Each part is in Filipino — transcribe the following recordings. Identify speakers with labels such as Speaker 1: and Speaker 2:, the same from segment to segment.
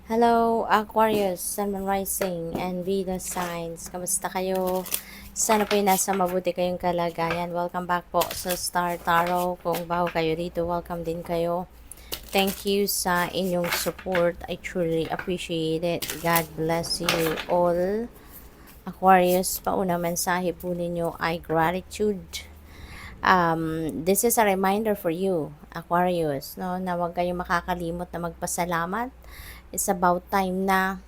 Speaker 1: Hello, Aquarius, Sun, Moon Rising, and Venus signs. Kamusta kayo? Sana po nasa mabuti kayong kalagayan. Welcome back po sa Star Tarot. Kung bago kayo dito, welcome din kayo. Thank you sa inyong support. I truly appreciate it. God bless you all. Aquarius, paunang mensahe po ninyo ay gratitude. This is a reminder for you, Aquarius, no, na huwag kayong makakalimot na magpasalamat. It's about time na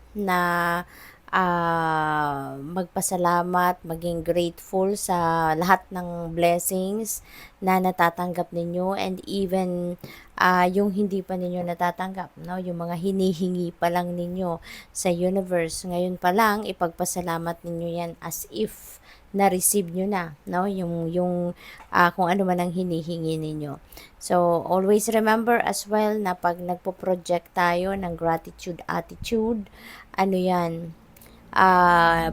Speaker 1: magpasalamat, maging grateful sa lahat ng blessings na natatanggap ninyo, and even yung hindi pa ninyo natatanggap, no, yung mga hinihingi pa lang ninyo sa universe. Ngayon pa lang ipagpasalamat ninyo yan as if na-receive nyo na, no? Kung ano man ang hinihingi ninyo. So, always remember as well na pag nagpo-project tayo ng gratitude attitude, ano yan,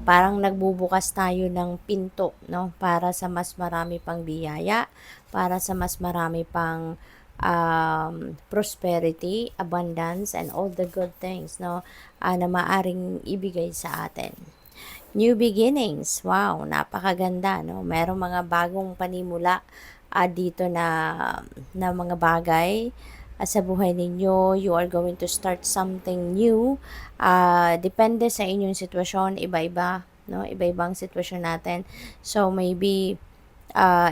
Speaker 1: parang nagbubukas tayo ng pinto, no? Para sa mas marami pang biyaya, para sa mas marami pang prosperity, abundance, and all the good things, no? Na maaring ibigay sa atin. New beginnings. Wow, napakaganda, no? Merong mga bagong panimula dito na mga bagay sa buhay ninyo. You are going to start something new. Depende sa inyong sitwasyon, iba-iba, no? Iba-ibang sitwasyon natin. So maybe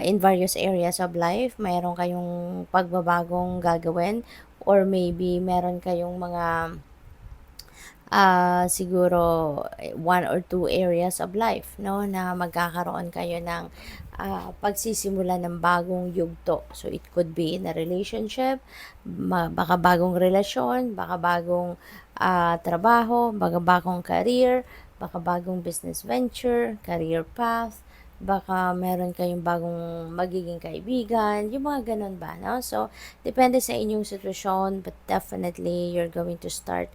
Speaker 1: in various areas of life, mayroon kayong pagbabagong gagawin, or maybe meron kayong mga siguro one or two areas of life, no, na magkakaroon kayo ng pagsisimula ng bagong yugto. So it could be in a relationship, baka bagong relasyon, baka bagong trabaho, baka bagong career, baka bagong business venture, career path, baka meron kayong bagong magiging kaibigan, yung mga ganun ba, no? So, depende sa inyong sitwasyon, but definitely you're going to start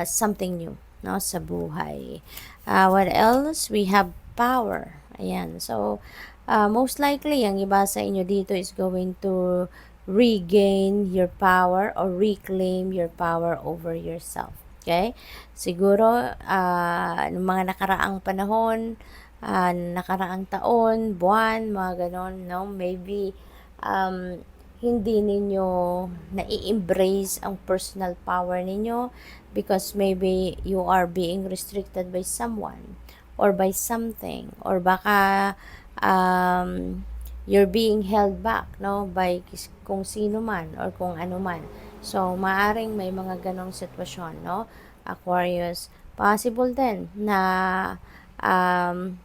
Speaker 1: something new, no, sa buhay. What else? We have power. Ayan. So, most likely, ang iba sa inyo dito is going to regain your power or reclaim your power over yourself. Okay? Siguro, ng mga nakaraang panahon, nakaraang taon, buwan, mga ganon, no? Maybe, hindi ninyo nai-embrace ang personal power ninyo because maybe you are being restricted by someone or by something, or baka you're being held back, no, by kung sino man or kung ano man. So maaring may mga ganong sitwasyon, no, Aquarius. Possible din na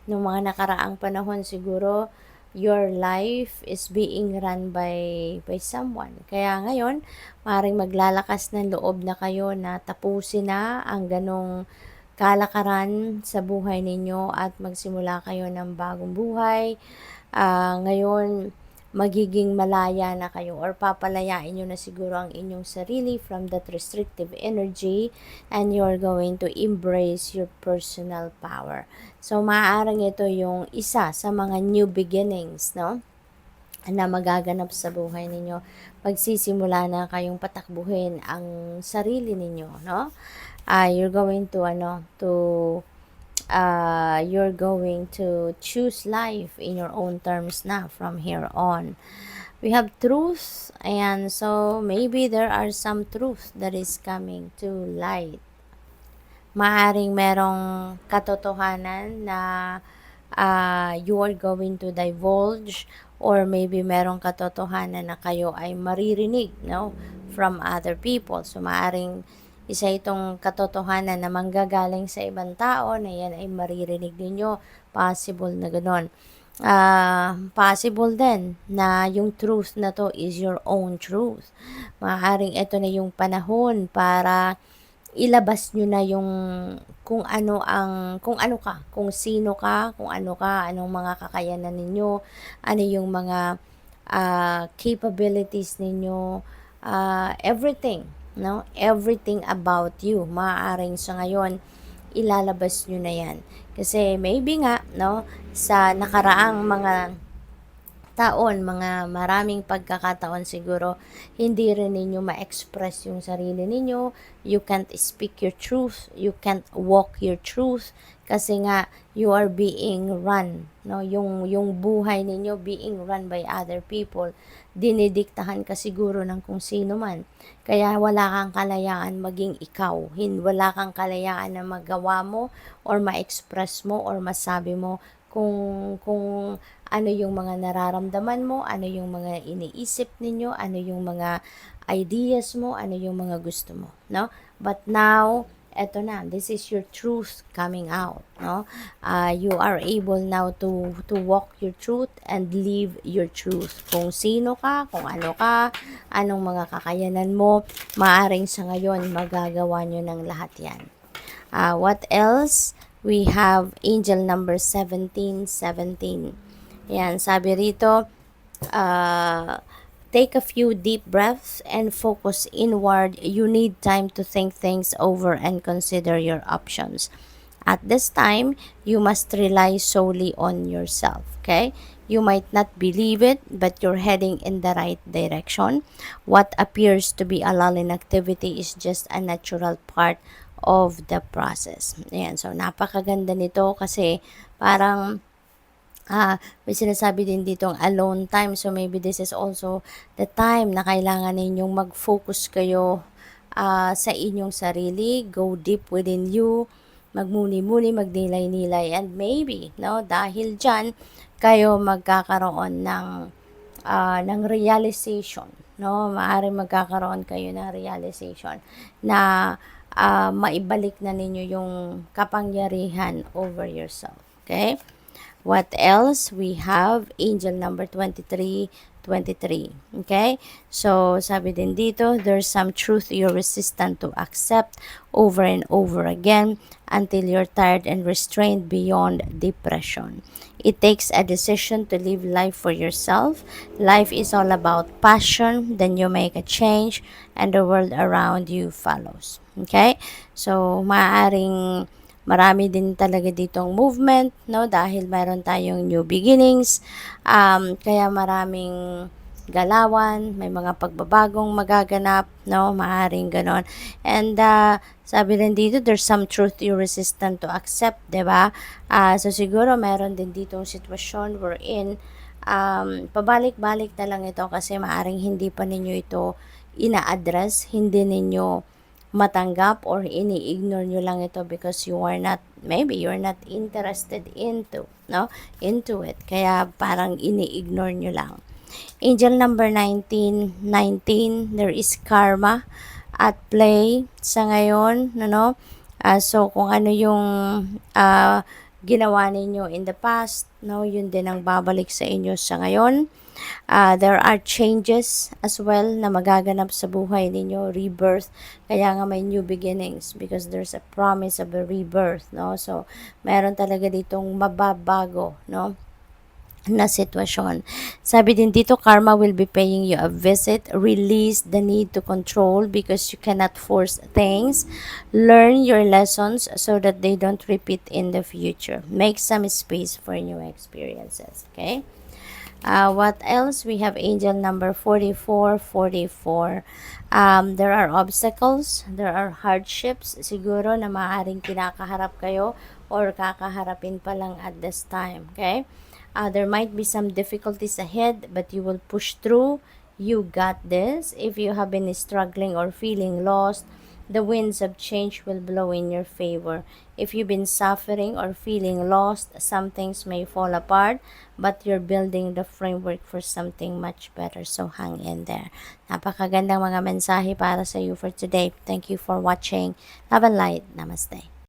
Speaker 1: nung mga nakaraang panahon siguro your life is being run by someone. Kaya ngayon, maaaring maglalakas ng loob na kayo na tapusin na ang ganong kalakaran sa buhay ninyo at magsimula kayo ng bagong buhay. Ngayon, magiging malaya na kayo, or papalayain nyo na siguro ang inyong sarili from that restrictive energy, and you're going to embrace your personal power. So, maaaring ito yung isa sa mga new beginnings, no, na magaganap sa buhay ninyo. Pagsisimula na kayong patakbuhin ang sarili ninyo, no? You're going to you're going to choose life in your own terms na from here on. We have truth, and so maybe there are some truth that is coming to light. Maaring merong katotohanan na you are going to divulge, or maybe merong katotohanan na kayo ay maririnig, no, from other people. So maaring isa itong katotohanan na manggagaling sa ibang tao na yan ay maririnig ninyo. Possible na gano'n. Possible din na yung truth na to is your own truth. Maaaring ito na yung panahon para ilabas nyo na yung kung ano ka, kung sino ka, kung ano ka, anong mga kakayanan ninyo, ano yung mga capabilities ninyo, everything, no? Everything about you. Maaaring sa ngayon, ilalabas nyo na yan. Kasi maybe nga, no, sa nakaraang mga taon, mga maraming pagkakataon siguro, hindi rin ninyo ma-express yung sarili ninyo. You can't speak your truth. You can't walk your truth. Kasi nga, you are being run. No? Yung buhay ninyo being run by other people. Dinidiktahan ka siguro ng kung sino man. Kaya wala kang kalayaan maging ikaw. Wala kang kalayaan na magawa mo or ma-express mo or masabi mo kung ano yung mga nararamdaman mo, ano yung mga iniisip ninyo, ano yung mga ideas mo, ano yung mga gusto mo, no? But now, eto na, this is your truth coming out, no? You are able now to walk your truth and live your truth. Kung sino ka, kung ano ka, anong mga kakayanan mo, maaring sa ngayon magagawa nyo ng lahat yan. What else? We have angel number 1717. Yan, sabi rito, take a few deep breaths and focus inward. You need time to think things over and consider your options. At this time, you must rely solely on yourself, okay? You might not believe it, but you're heading in the right direction. What appears to be a lull in activity is just a natural part of the process. Ayan, so napakaganda nito kasi parang may sinasabi din ditong alone time. So, maybe this is also the time na kailangan ninyong mag-focus kayo sa inyong sarili. Go deep within you. Magmuni-muni, magnilay-nilay. And maybe, no, dahil dyan, kayo magkakaroon ng realization. No? Maaaring magkakaroon kayo ng realization na maibalik na ninyo yung kapangyarihan over yourself. Okay? What else? We have angel number 23. Okay? So, sabi din dito, there's some truth you're resistant to accept over and over again until you're tired and restrained beyond depression. It takes a decision to live life for yourself. Life is all about passion. Then you make a change and the world around you follows. Okay? So, maaaring marami din talaga ditong movement, no? Dahil mayroon tayong new beginnings. Kaya maraming galawan, may mga pagbabagong magaganap, no? Maaring ganon. And sabi rin dito, there's some truth you're resistant to accept, diba? So siguro mayroon din ditong sitwasyon wherein pabalik-balik na lang ito kasi maaring hindi pa ninyo ito ina-address, hindi ninyo matanggap or ini-ignore nyo lang ito because maybe you're not interested into it. Kaya parang ini-ignore nyo lang. Angel number 19, there is karma at play sa ngayon, so kung ano yung ginawa ninyo in the past, yun din ang babalik sa inyo sa ngayon. There are changes as well na magaganap sa buhay ninyo, rebirth. Kaya nga may new beginnings because there's a promise of a rebirth, no? So, meron talaga ditong mababago, no? Na sitwasyon. Sabi din dito, karma will be paying you a visit. Release the need to control because you cannot force things. Learn your lessons so that they don't repeat in the future. Make some space for new experiences, okay? What else? We have angel number 44. There are obstacles, there are hardships siguro na maaaring kinakaharap kayo or kakaharapin pa lang at this time, okay? There might be some difficulties ahead, but you will push through. You got this. If you have been struggling or feeling lost, the winds of change will blow in your favor. If you've been suffering or feeling lost, some things may fall apart, but you're building the framework for something much better. So hang in there. Napakagandang mga mensahe para sa you for today. Thank you for watching. Love and light. Namaste.